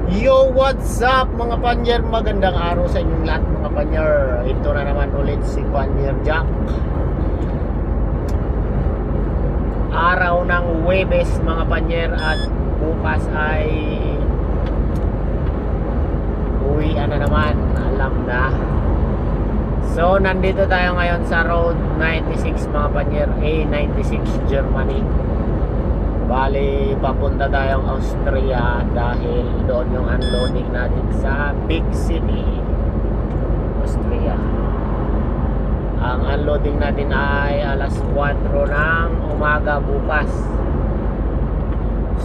Yo, what's up mga panyer? Magandang araw sa inyong lahat mga panyer. Ito na naman ulit si Panyer Jack. Araw ng Huwebes mga panyer, at bukas ay uwian na naman, alam na. So nandito tayo ngayon sa Road 96 mga panyer, A96 Germany. Bali, papunta tayong Austria dahil doon yung unloading natin sa big city, Austria. Ang unloading natin ay alas 4 ng umaga bukas.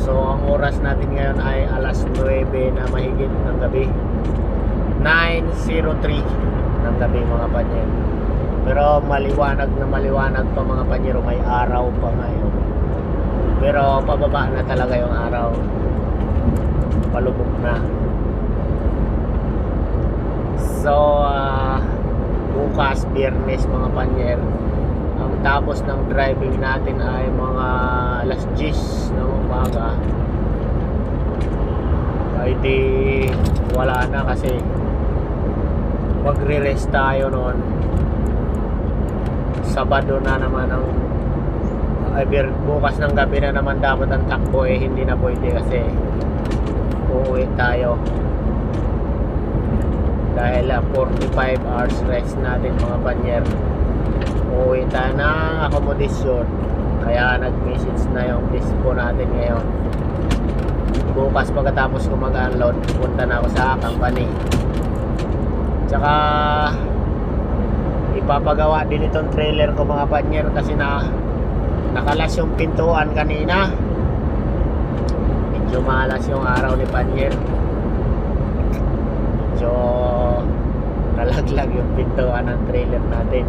So, ang oras natin ngayon ay alas 9 na mahigit ng gabi. 9:03 ng gabi mga panyer. Pero maliwanag na maliwanag pa mga panyer, may araw pa ngayon. Pero pababa na talaga yung araw. Palubog na. So, bukas, Biyernes mga panyer, ang tapos ng driving natin ay mga alas 10 ng umaga. Ay di wala na kasi magre-rest tayo noon. Sabado na naman ang bukas ng gabi na naman dapat ang takbo, hindi na pwede kasi uuwi tayo dahil 45 hours rest natin mga panyer. Uuwi tayo ng akomodasyon, kaya nag-message na yung dispo natin ngayon. Bukas pagkatapos ko mag-unload, punta na ako sa company, tsaka ipapagawa din itong trailer ko mga panyer kasi nakalas yung pintuan kanina. Medyo malas yung araw ni Panyer. Medyo nalaglag yung pintuan ng trailer natin.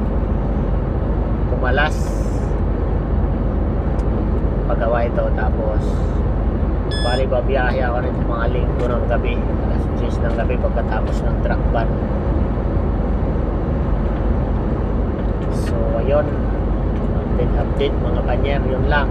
Kumalas. Pagawa ito, tapos bali babiyahe ako nito mga linggo ng gabi, alas 10 ng gabi pagkatapos ng truck ban. So ayun, update mga panyer, yun lang.